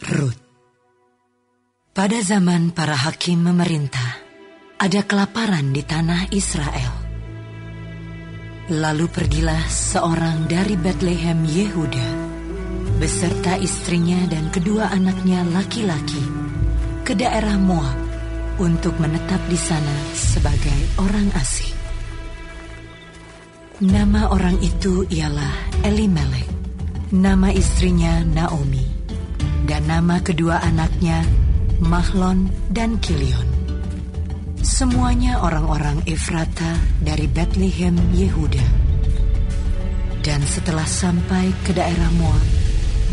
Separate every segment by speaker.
Speaker 1: Rut. Pada zaman para hakim memerintah, ada kelaparan di tanah Israel. Lalu pergilah seorang dari Betlehem Yehuda beserta istrinya dan kedua anaknya laki-laki ke daerah Moab untuk menetap di sana sebagai orang asing. Nama orang itu ialah Elimelek, nama istrinya Naomi, dan nama kedua anaknya Mahlon dan Kilion. Semuanya orang-orang Efrata dari Betlehem Yehuda. Dan setelah sampai ke daerah Moab,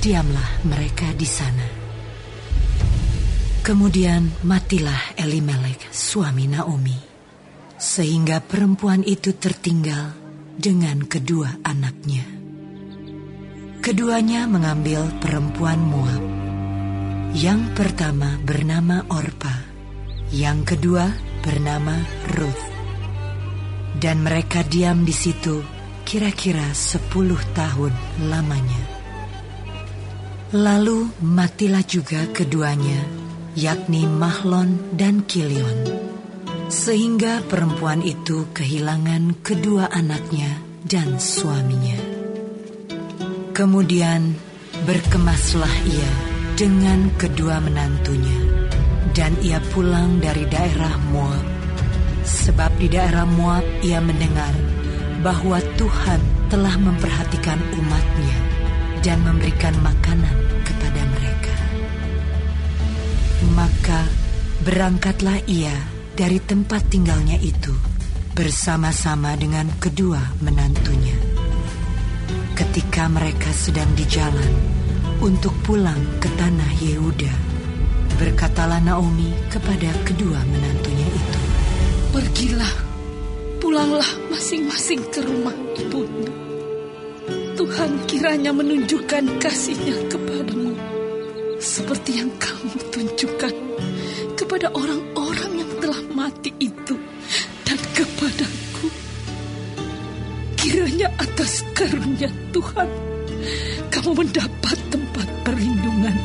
Speaker 1: diamlah mereka di sana. Kemudian matilah Elimelek, suami Naomi, sehingga perempuan itu tertinggal dengan kedua anaknya. Keduanya mengambil perempuan Moab. Yang pertama bernama Orpa, yang kedua bernama Ruth. Dan mereka diam di situ kira-kira 10 tahun lamanya. Lalu matilah juga keduanya, yakni Mahlon dan Kilion, sehingga perempuan itu kehilangan kedua anaknya dan suaminya. Kemudian berkemaslah ia dengan kedua menantunya, dan ia pulang dari daerah Moab, sebab di daerah Moab ia mendengar bahwa Tuhan telah memperhatikan umatnya dan memberikan makanan kepada mereka. Maka berangkatlah ia dari tempat tinggalnya itu bersama-sama dengan kedua menantunya. Ketika mereka sedang di jalan untuk pulang ke tanah Yehuda, berkatalah Naomi kepada kedua menantunya itu,
Speaker 2: "Pergilah, pulanglah masing-masing ke rumah ibunya. Tuhan kiranya menunjukkan kasih-Nya kepadamu, seperti yang kamu tunjukkan kepada orang-orang yang telah mati itu dan kepadaku. Kiranya atas karunia Tuhan kamu mendapat tempat perlindungan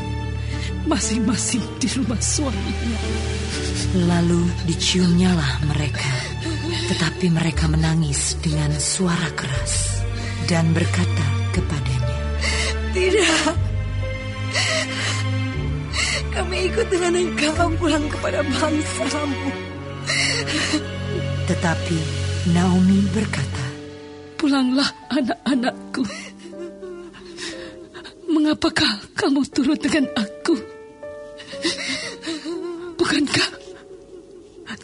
Speaker 2: masing-masing di rumah suaminya."
Speaker 1: Lalu diciumnyalah mereka, tetapi mereka menangis dengan suara keras dan berkata kepadanya,
Speaker 3: "Tidak, kami ikut dengan engkau pulang kepada bangsamu."
Speaker 1: Tetapi Naomi berkata,
Speaker 2: "Pulanglah anak-anakku. Mengapakah kamu turut dengan aku? Bukankah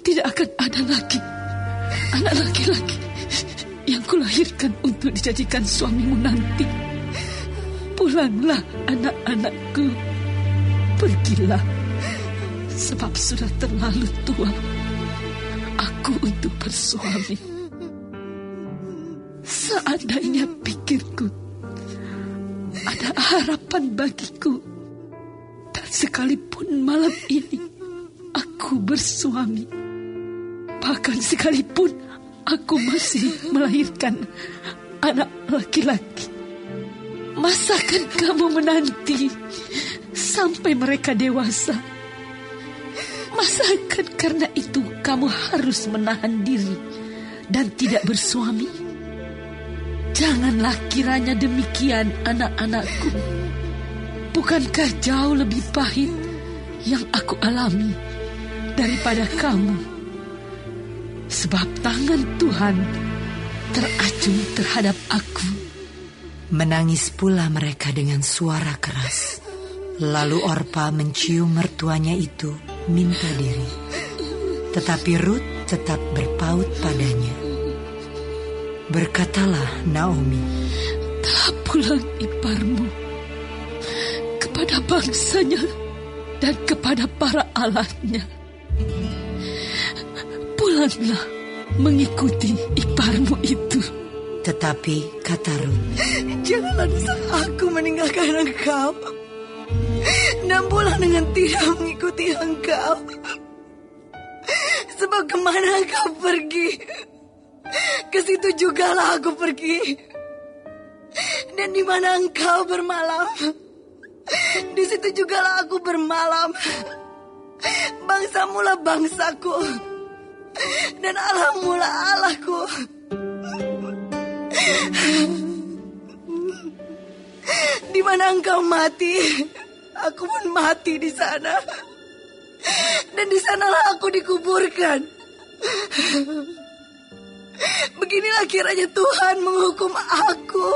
Speaker 2: tidak akan ada lagi anak laki-laki yang kulahirkan untuk dijadikan suamimu nanti? Pulanglah anak-anakku. Pergilah, sebab sudah terlalu tua aku untuk bersuami. Seandainya pikirku ada harapan bagiku, dan sekalipun malam ini aku bersuami, bahkan sekalipun aku masih melahirkan anak laki-laki, masakan kamu menanti sampai mereka dewasa? Masakan karena itu kamu harus menahan diri dan tidak bersuami? Janganlah kiranya demikian, anak-anakku. Bukankah jauh lebih pahit yang aku alami daripada kamu? Sebab tangan Tuhan teracung terhadap aku."
Speaker 1: Menangis pula mereka dengan suara keras. Lalu Orpa mencium mertuanya itu minta diri, tetapi Rut tetap berpaut padanya. Berkatalah Naomi,
Speaker 2: "Telah pulang iparmu kepada bangsanya dan kepada para allahnya. Pulanglah mengikuti iparmu itu."
Speaker 1: Tetapi kata Rut,
Speaker 3: "Janganlah aku meninggalkan engkau dan pulang dengan tidak mengikuti engkau. Sebab kemana engkau pergi, ke situ jugalah aku pergi. Dan di mana engkau bermalam, Di situ jugalah aku bermalam. Bangsamu lah bangsaku, dan Allahmu lah Allahku. Di mana engkau mati, aku pun mati di sana. Dan di sanalah aku dikuburkan. Beginilah kiranya Tuhan menghukum aku.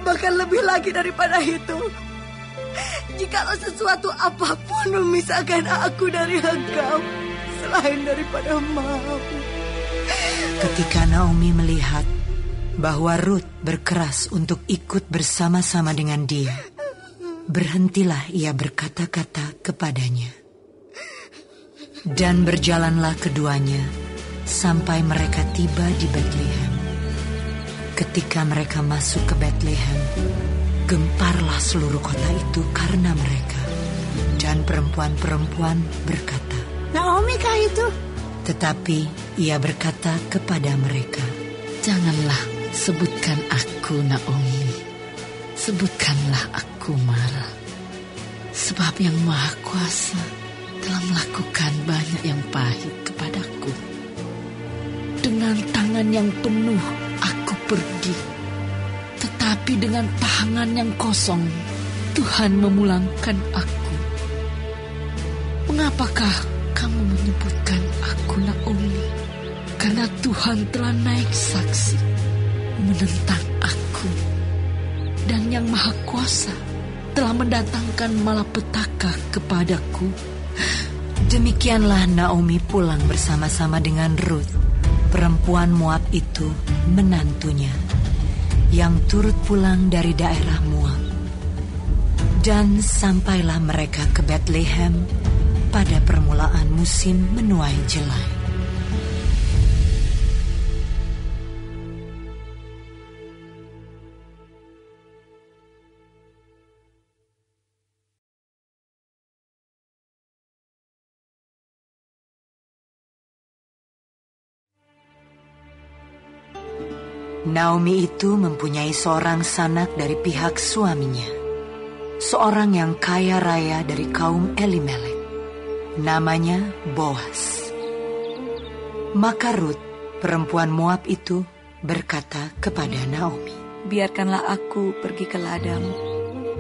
Speaker 3: Bahkan lebih lagi daripada itu, jikalau sesuatu apapun memisahkan aku dari engkau selain daripada maut.
Speaker 1: Ketika Naomi melihat bahwa Rut berkeras untuk ikut bersama-sama dengan dia, berhentilah ia berkata-kata kepadanya. Dan berjalanlah keduanya sampai mereka tiba di Betlehem. Ketika mereka masuk ke Betlehem, gemparlah seluruh kota itu karena mereka. Dan perempuan-perempuan berkata,
Speaker 2: Naomi kah itu?
Speaker 1: Tetapi ia berkata kepada mereka,
Speaker 2: Janganlah sebutkan aku Naomi, sebutkanlah aku Mara. Sebab yang Maha Kuasa telah melakukan banyak yang pahit kepadaku. Dengan tangan yang penuh aku pergi, tetapi dengan tangan yang kosong Tuhan memulangkan aku. Mengapakah kamu menyebutkan aku Naomi? Karena Tuhan telah naik saksi menentang aku, dan yang Maha Kuasa telah mendatangkan malapetaka kepadaku.
Speaker 1: Demikianlah Naomi pulang bersama-sama dengan Rut, perempuan Moab itu, menantunya, yang turut pulang dari daerah Moab. Dan sampailah mereka ke Betlehem pada permulaan musim menuai jelai. Naomi itu mempunyai seorang sanak dari pihak suaminya, seorang yang kaya raya dari kaum Elimelek, namanya Boas. Maka Rut, perempuan Moab itu, berkata kepada Naomi,
Speaker 3: Biarkanlah aku pergi ke ladang,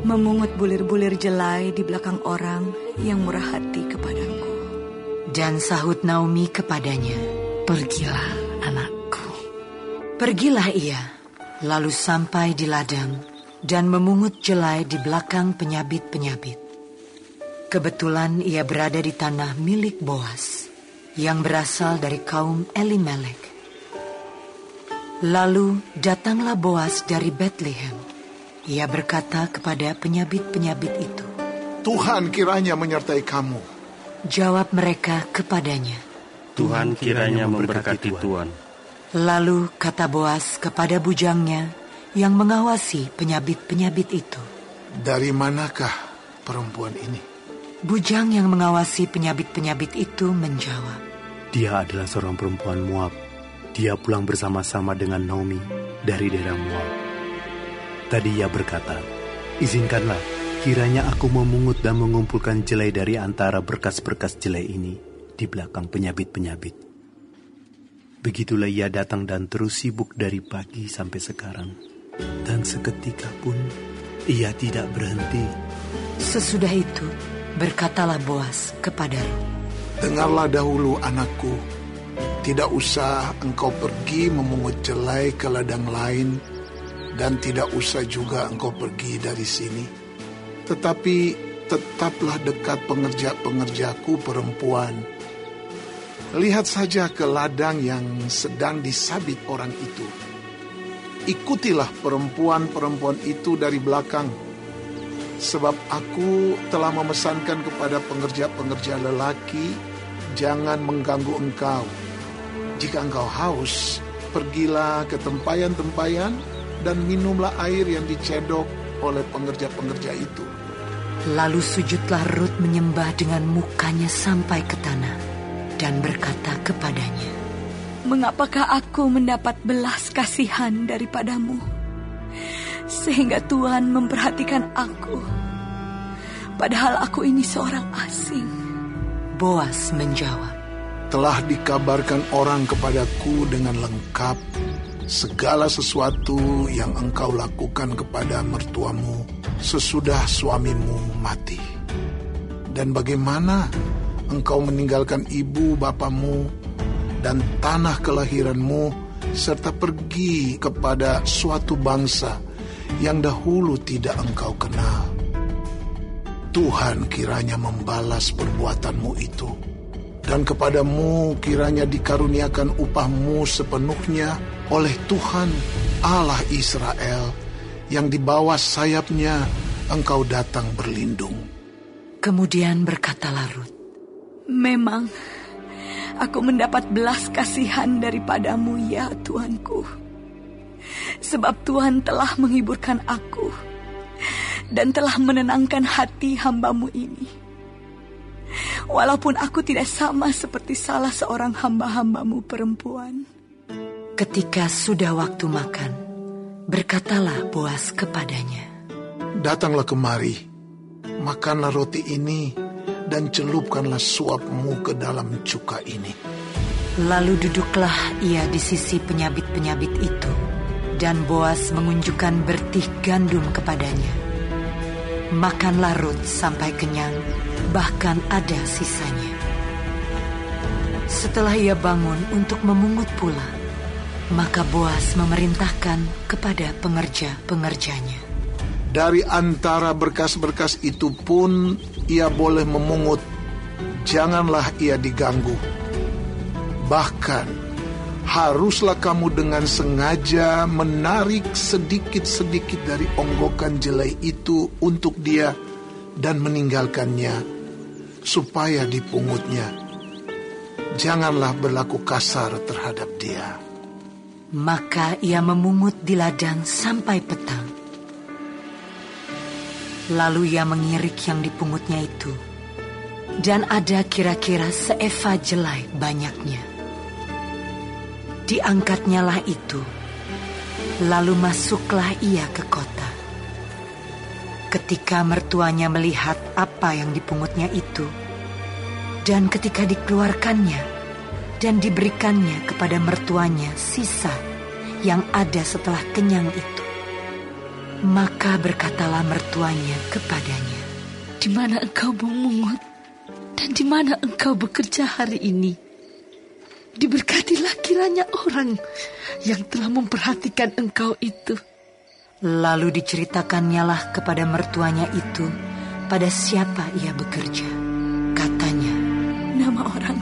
Speaker 3: memungut bulir-bulir jelai di belakang orang yang murah hati kepadaku.
Speaker 1: Dan sahut Naomi kepadanya,
Speaker 2: Pergilah anakku.
Speaker 1: Pergilah ia, lalu sampai di ladang dan memungut jelai di belakang penyabit-penyabit. Kebetulan ia berada di tanah milik Boas, yang berasal dari kaum Elimelek. Lalu datanglah Boas dari Betlehem. Ia berkata kepada penyabit-penyabit itu,
Speaker 4: Tuhan kiranya menyertai kamu.
Speaker 1: Jawab mereka kepadanya,
Speaker 5: Tuhan kiranya memberkati Tuhan.
Speaker 1: Lalu kata Boas kepada bujangnya yang mengawasi penyabit-penyabit itu,
Speaker 4: Dari manakah perempuan ini?
Speaker 1: Bujang yang mengawasi penyabit-penyabit itu menjawab,
Speaker 5: Dia adalah seorang perempuan Moab. Dia pulang bersama-sama dengan Naomi dari daerah Moab. Tadi ia berkata, Izinkanlah kiranya aku memungut dan mengumpulkan jelai dari antara berkas-berkas jelai ini di belakang penyabit-penyabit. Begitulah ia datang dan terus sibuk dari pagi sampai sekarang. Dan seketika pun ia tidak berhenti.
Speaker 1: Sesudah itu berkatalah Boas kepada Rut,
Speaker 4: Dengarlah dahulu anakku, tidak usah engkau pergi memungut jelai ke ladang lain, dan tidak usah juga engkau pergi dari sini. Tetapi tetaplah dekat pengerja-pengerjaku perempuan. Lihat saja ke ladang yang sedang disabit orang itu. Ikutilah perempuan-perempuan itu dari belakang, sebab aku telah memesankan kepada pengerja-pengerja lelaki, jangan mengganggu engkau. Jika engkau haus, pergilah ke tempayan-tempayan dan minumlah air yang dicedok oleh pengerja-pengerja itu.
Speaker 1: Lalu sujudlah Rut menyembah dengan mukanya sampai ke tanah dan berkata kepadanya,
Speaker 3: Mengapakah aku mendapat belas kasihan daripadamu? sehingga Tuhan memperhatikan aku, padahal aku ini seorang asing.
Speaker 1: Boas menjawab,
Speaker 4: telah dikabarkan orang kepadaku dengan lengkap segala sesuatu yang engkau lakukan kepada mertuamu sesudah suamimu mati. Dan bagaimana engkau meninggalkan ibu bapamu dan tanah kelahiranmu serta pergi kepada suatu bangsa yang dahulu tidak engkau kenal. Tuhan kiranya membalas perbuatanmu itu, dan kepadamu kiranya dikaruniakan upahmu sepenuhnya oleh Tuhan Allah Israel, yang di bawah sayapnya engkau datang berlindung.
Speaker 1: Kemudian berkatalah Rut,
Speaker 3: memang aku mendapat belas kasihan daripadamu ya Tuanku, sebab Tuhan telah menghiburkan aku dan telah menenangkan hati hamba-Mu ini. Walaupun aku tidak sama seperti salah seorang hamba-hamba-Mu perempuan.
Speaker 1: Ketika sudah waktu makan, berkatalah Boas kepadanya,
Speaker 4: datanglah kemari, makanlah roti ini dan celupkanlah suapmu ke dalam cuka ini.
Speaker 1: Lalu duduklah ia di sisi penyabit-penyabit itu, dan Boas mengunjukkan bertih gandum kepadanya. Makanlah Rut sampai kenyang, bahkan ada sisanya. Setelah ia bangun untuk memungut pula, maka Boas memerintahkan kepada pengerja-pengerjanya,
Speaker 4: dari antara berkas-berkas itu pun ia boleh memungut, janganlah ia diganggu. Bahkan haruslah kamu dengan sengaja menarik sedikit-sedikit dari onggokan jelai itu untuk dia dan meninggalkannya, supaya dipungutnya. Janganlah berlaku kasar terhadap dia.
Speaker 1: Maka ia memungut di ladang sampai petang. Lalu ia mengirik yang dipungutnya itu, dan ada kira-kira seeva jelai banyaknya. Diangkatnyalah itu, lalu masuklah ia ke kota. Ketika mertuanya melihat apa yang dipungutnya itu, dan ketika dikeluarkannya dan diberikannya kepada mertuanya sisa yang ada setelah kenyang itu, maka berkatalah mertuanya kepadanya,
Speaker 2: di mana engkau memungut dan di mana engkau bekerja hari ini? Diberkatilah kiranya orang yang telah memperhatikan engkau itu.
Speaker 1: Lalu diceritakannya kepada mertuanya itu pada siapa ia bekerja. Katanya,
Speaker 3: nama orang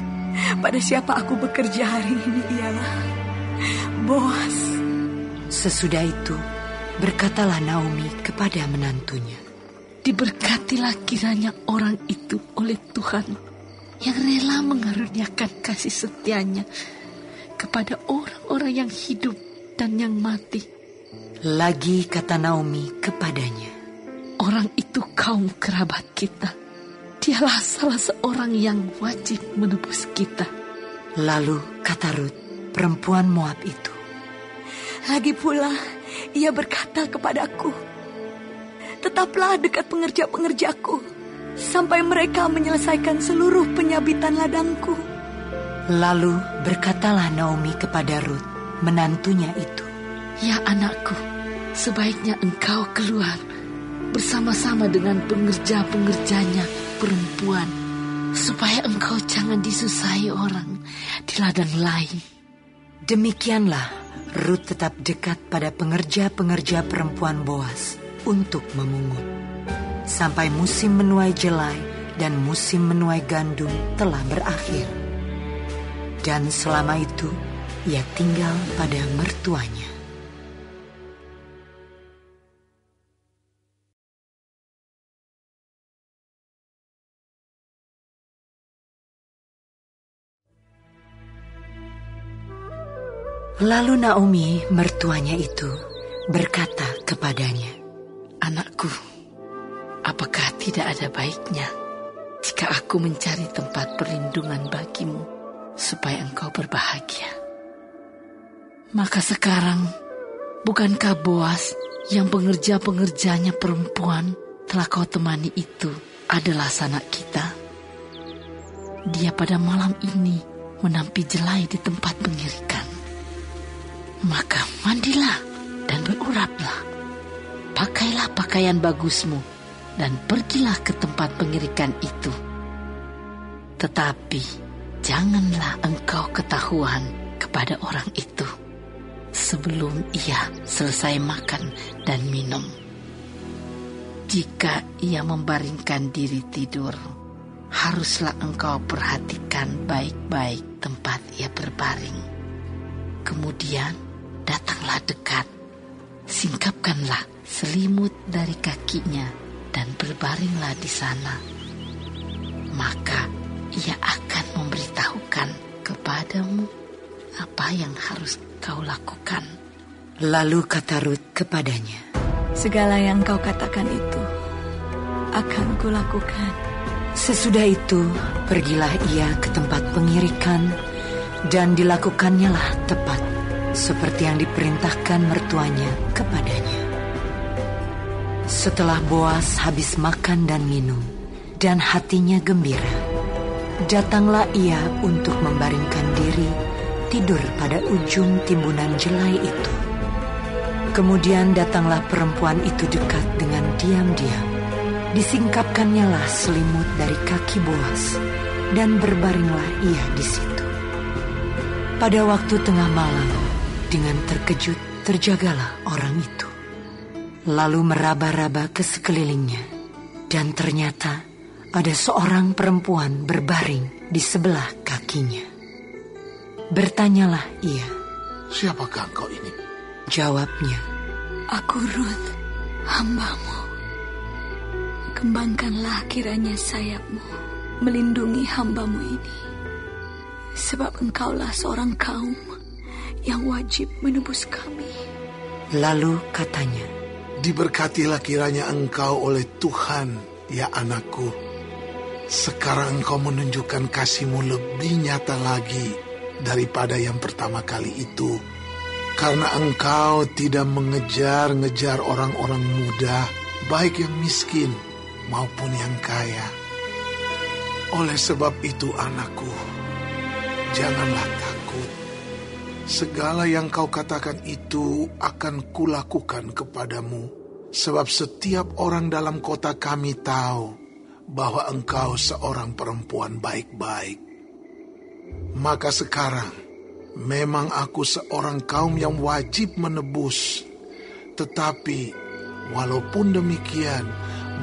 Speaker 3: pada siapa aku bekerja hari ini ialah Boas.
Speaker 1: Sesudah itu berkatalah Naomi kepada menantunya,
Speaker 2: diberkatilah kiranya orang itu oleh Tuhan yang rela mengaruniakan kasih setianya kepada orang-orang yang hidup dan yang mati.
Speaker 1: Lagi kata Naomi kepadanya,
Speaker 2: orang itu kaum kerabat kita. Dialah salah seorang yang wajib menebus kita.
Speaker 1: Lalu kata Rut, perempuan Moab itu,
Speaker 3: lagi pula ia berkata kepadaku, tetaplah dekat pengerja-pengerjaku sampai mereka menyelesaikan seluruh penyabitan ladangku.
Speaker 1: Lalu berkatalah Naomi kepada Rut, menantunya itu,
Speaker 2: ya anakku, sebaiknya engkau keluar bersama-sama dengan pengerja-pengerjanya perempuan, supaya engkau jangan disusahi orang di ladang lain.
Speaker 1: Demikianlah Rut tetap dekat pada pengerja-pengerja perempuan Boas untuk memungut, sampai musim menuai jelai dan musim menuai gandum telah berakhir. Dan selama itu ia tinggal pada mertuanya. Lalu Naomi, mertuanya itu, berkata kepadanya,
Speaker 2: anakku, apakah tidak ada baiknya jika aku mencari tempat perlindungan bagimu supaya engkau berbahagia? Maka sekarang, bukankah Boas Yang pengerja-pengerjanya perempuan telah kau temani itu adalah sanak kita. Dia pada malam ini menampi jelai di tempat pengirikan. Maka mandilah dan beruraplah. Pakailah pakaian bagusmu dan pergilah ke tempat pengirikan itu. Tetapi janganlah engkau ketahuan kepada orang itu sebelum ia selesai makan dan minum. Jika ia membaringkan diri tidur, haruslah engkau perhatikan baik-baik tempat ia berbaring. Kemudian datanglah dekat, singkapkanlah selimut dari kakinya dan berbaringlah di sana. Maka ia akan memberitahukan kepadamu apa yang harus kau lakukan.
Speaker 1: Lalu kata Rut kepadanya,
Speaker 3: segala yang kau katakan itu akan kulakukan.
Speaker 1: Sesudah itu pergilah ia ke tempat pengirikan dan dilakukannya lah tepat seperti yang diperintahkan mertuanya kepadanya. Setelah Boas habis makan dan minum dan hatinya gembira, datanglah ia untuk membaringkan diri tidur pada ujung timbunan jelai itu. Kemudian datanglah perempuan itu dekat dengan diam-diam. Disingkapkannya lah selimut dari kaki Boas dan berbaringlah ia di situ. Pada waktu tengah malam, dengan terkejut terjagalah orang itu. Lalu meraba-raba ke sekelilingnya, dan ternyata ada seorang perempuan berbaring di sebelah kakinya. Bertanyalah ia,
Speaker 4: "Siapakah engkau ini?"
Speaker 1: Jawabnya,
Speaker 3: "Aku Rut, hamba-mu. Kembangkanlah kiranya sayap-mu melindungi hamba-mu ini. Sebab engkaulah seorang kaum yang wajib menebus kami."
Speaker 1: Lalu katanya,
Speaker 4: "Diberkatilah kiranya engkau oleh Tuhan, ya anakku. Sekarang engkau menunjukkan kasih-Mu lebih nyata lagi daripada yang pertama kali itu. Karena engkau tidak mengejar-ngejar orang-orang muda, baik yang miskin maupun yang kaya. Oleh sebab itu anakku, janganlah takut. Segala yang kau katakan itu akan kulakukan kepadamu, sebab setiap orang dalam kota kami tahu bahwa engkau seorang perempuan baik-baik. Maka sekarang, memang aku seorang kaum yang wajib menebus. Tetapi walaupun demikian,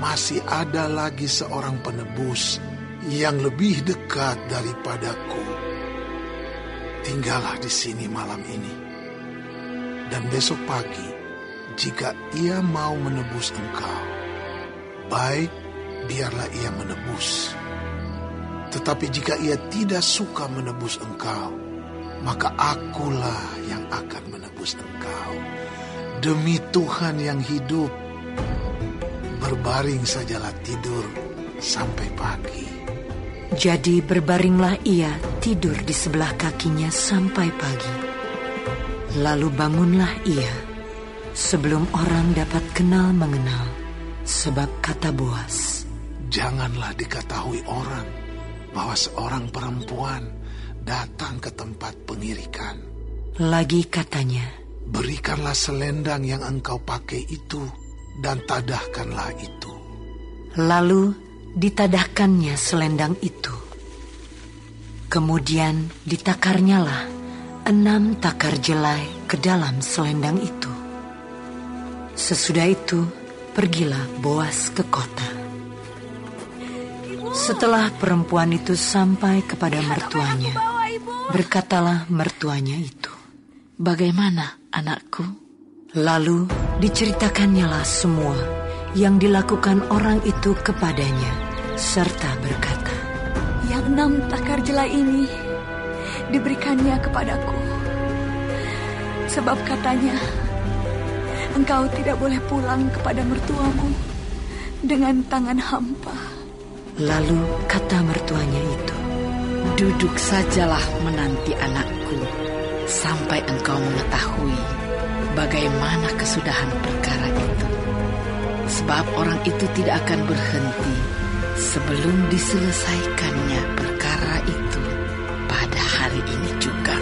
Speaker 4: masih ada lagi seorang penebus yang lebih dekat daripadaku. Tinggallah di sini malam ini. Dan besok pagi, jika ia mau menebus engkau, baik, biarlah ia menebus. Tetapi jika ia tidak suka menebus engkau, maka akulah yang akan menebus engkau. Demi Tuhan yang hidup, berbaring sajalah tidur sampai pagi."
Speaker 1: Jadi berbaringlah ia tidur di sebelah kakinya sampai pagi. Lalu bangunlah ia sebelum orang dapat kenal mengenal, sebab kata Boas,
Speaker 4: "Janganlah diketahui orang bahwa seorang perempuan datang ke tempat pengirikan."
Speaker 1: Lagi katanya,
Speaker 4: "Berikanlah selendang yang engkau pakai itu dan tadahkanlah itu."
Speaker 1: Lalu ditadahkannya selendang itu. Kemudian ditakarnyalah 6 takar jelai ke dalam selendang itu. Sesudah itu pergilah Boas ke kota. Setelah perempuan itu sampai kepada mertuanya, berkatalah mertuanya itu,
Speaker 2: "Bagaimana anakku?"
Speaker 1: Lalu diceritakannya semua yang dilakukan orang itu kepadanya, serta berkata,
Speaker 3: "Yang 6 takar jelai ini diberikannya kepadaku. Sebab katanya, engkau tidak boleh pulang kepada mertuamu dengan tangan hampa."
Speaker 1: Lalu kata mertuanya itu,
Speaker 2: "Duduk sajalah menanti anakku, sampai engkau mengetahui bagaimana kesudahan perkara itu. Sebab orang itu tidak akan berhenti sebelum diselesaikannya perkara itu pada hari ini juga.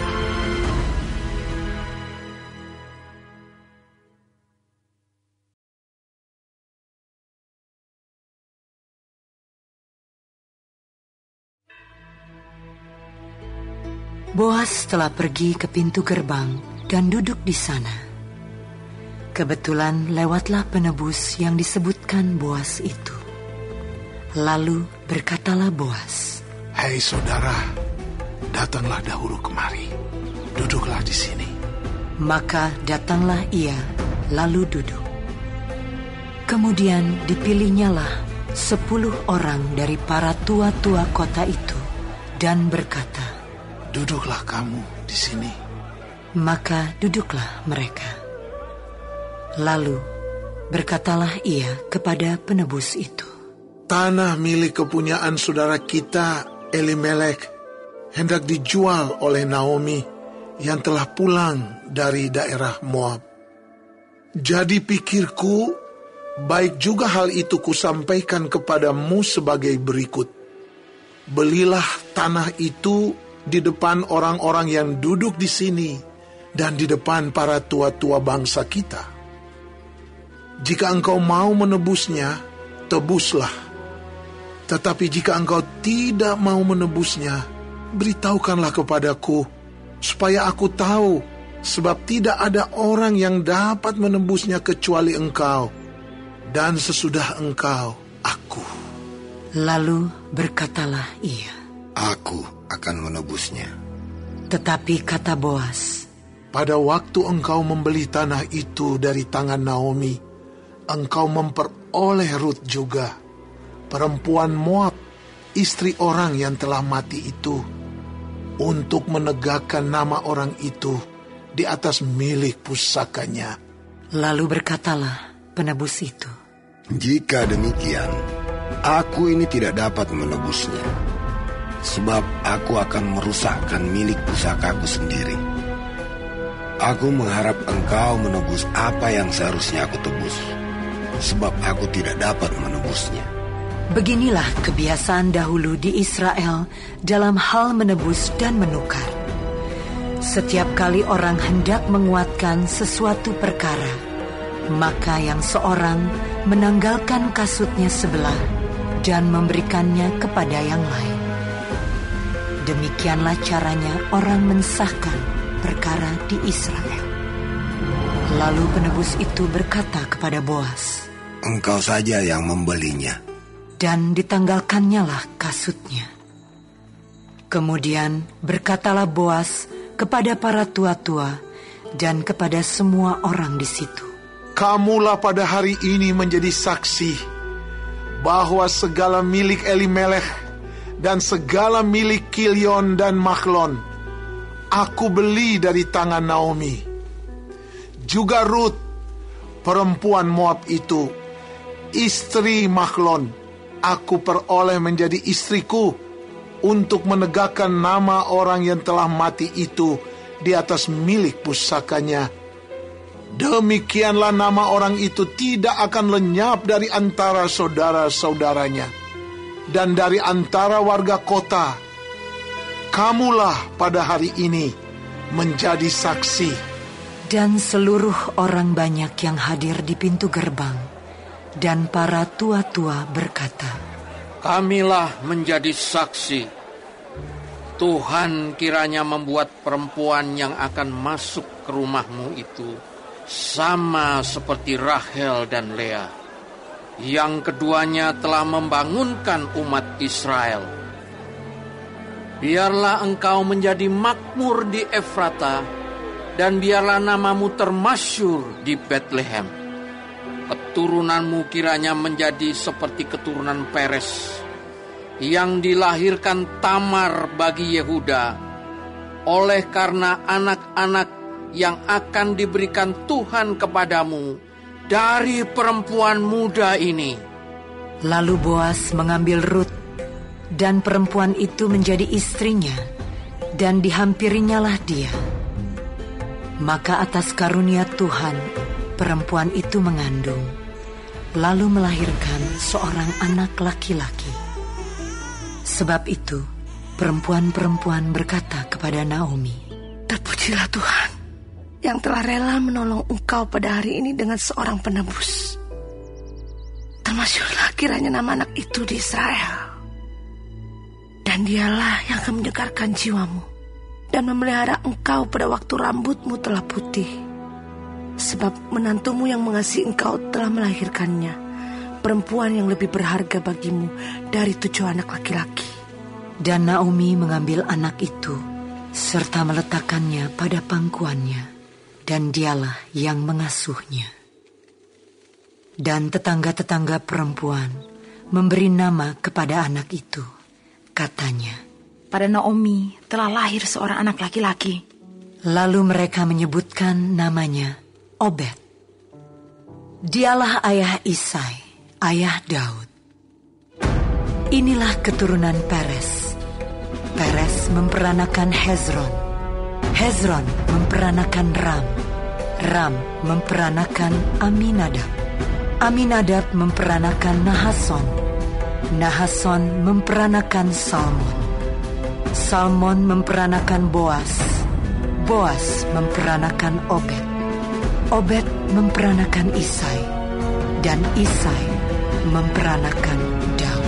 Speaker 1: Boas telah pergi ke pintu gerbang dan duduk di sana. Kebetulan lewatlah penebus yang disebutkan Boas itu. Lalu berkatalah Boas,
Speaker 4: "Hai saudara, datanglah dahulu kemari. Duduklah di sini."
Speaker 1: Maka datanglah ia, lalu duduk. Kemudian dipilihnyalah 10 orang dari para tua-tua kota itu dan berkata,
Speaker 4: "Duduklah kamu di sini."
Speaker 1: Maka duduklah mereka. Lalu berkatalah ia kepada penebus itu,
Speaker 4: "Tanah milik kepunyaan saudara kita Elimelek hendak dijual oleh Naomi yang telah pulang dari daerah Moab. Jadi pikirku, baik juga hal itu kusampaikan kepadamu sebagai berikut. Belilah tanah itu di depan orang-orang yang duduk di sini dan di depan para tua-tua bangsa kita. Jika engkau mau menebusnya, tebuslah. Tetapi jika engkau tidak mau menebusnya, beritahukanlah kepadaku, supaya aku tahu, sebab tidak ada orang yang dapat menebusnya kecuali engkau, dan sesudah engkau, aku."
Speaker 1: Lalu berkatalah ia,
Speaker 6: "Aku akan menebusnya."
Speaker 1: Tetapi kata Boas,
Speaker 4: "Pada waktu engkau membeli tanah itu dari tangan Naomi, engkau memperoleh Rut juga, perempuan Moab, istri orang yang telah mati itu, untuk menegakkan nama orang itu di atas milik pusakanya."
Speaker 1: Lalu berkatalah penebus itu,
Speaker 6: "Jika demikian, aku ini tidak dapat menebusnya, sebab aku akan merusakkan milik pusakaku sendiri. Aku mengharap engkau menebus apa yang seharusnya aku tebus, sebab aku tidak dapat menebusnya."
Speaker 1: Beginilah kebiasaan dahulu di Israel dalam hal menebus dan menukar. Setiap kali orang hendak menguatkan sesuatu perkara, maka yang seorang menanggalkan kasutnya sebelah dan memberikannya kepada yang lain. Demikianlah caranya orang mensahkan perkara di Israel. Lalu penebus itu berkata kepada Boas,
Speaker 6: "Engkau saja yang membelinya."
Speaker 1: Dan ditanggalkannyalah kasutnya. Kemudian berkatalah Boas kepada para tua-tua dan kepada semua orang di situ,
Speaker 4: "Kamulah pada hari ini menjadi saksi bahwa segala milik Elimelek dan segala milik Kilion dan Mahlon aku beli dari tangan Naomi. Juga Rut, perempuan Moab itu, istri Mahlon, aku peroleh menjadi istriku untuk menegakkan nama orang yang telah mati itu di atas milik pusakanya. Demikianlah nama orang itu tidak akan lenyap dari antara saudara-saudaranya dan dari antara warga kota. Kamulah pada hari ini menjadi saksi."
Speaker 1: Dan seluruh orang banyak yang hadir di pintu gerbang dan para tua-tua berkata,
Speaker 7: "Kamilah menjadi saksi. Tuhan kiranya membuat perempuan yang akan masuk ke rumahmu itu sama seperti Rahel dan Lea, yang keduanya telah membangunkan umat Israel. Biarlah engkau menjadi makmur di Efrata, dan biarlah namamu termasyhur di Betlehem. Keturunanmu kiranya menjadi seperti keturunan Peres, yang dilahirkan Tamar bagi Yehuda, oleh karena anak-anak yang akan diberikan Tuhan kepadamu dari perempuan muda ini."
Speaker 1: Lalu Boas mengambil Rut, dan perempuan itu menjadi istrinya, dan dihampirinyalah dia. Maka atas karunia Tuhan, perempuan itu mengandung, lalu melahirkan seorang anak laki-laki. Sebab itu, perempuan-perempuan berkata kepada Naomi,
Speaker 2: "Terpujilah Tuhan yang telah rela menolong engkau pada hari ini dengan seorang penebus. Termasyurlah kiranya nama anak itu di Israel. Dan dialah yang akan menyegarkan jiwamu dan memelihara engkau pada waktu rambutmu telah putih. Sebab menantumu yang mengasihi engkau telah melahirkannya, perempuan yang lebih berharga bagimu dari 7 anak laki-laki."
Speaker 1: Dan Naomi mengambil anak itu serta meletakkannya pada pangkuannya, dan dialah yang mengasuhnya. Dan tetangga-tetangga perempuan memberi nama kepada anak itu. Katanya,
Speaker 8: "Pada Naomi telah lahir seorang anak laki-laki."
Speaker 1: Lalu mereka menyebutkan namanya Obed. Dialah ayah Isai, ayah Daud. Inilah keturunan Peres. Peres memperanakan Hezron. Hezron memperanakan Ram. Ram memperanakan Aminadab. Aminadab memperanakan Nahason. Nahason memperanakan Salmon. Salmon memperanakan Boas. Boas memperanakan Obed. Obed memperanakan Isai. Dan Isai memperanakan Daud.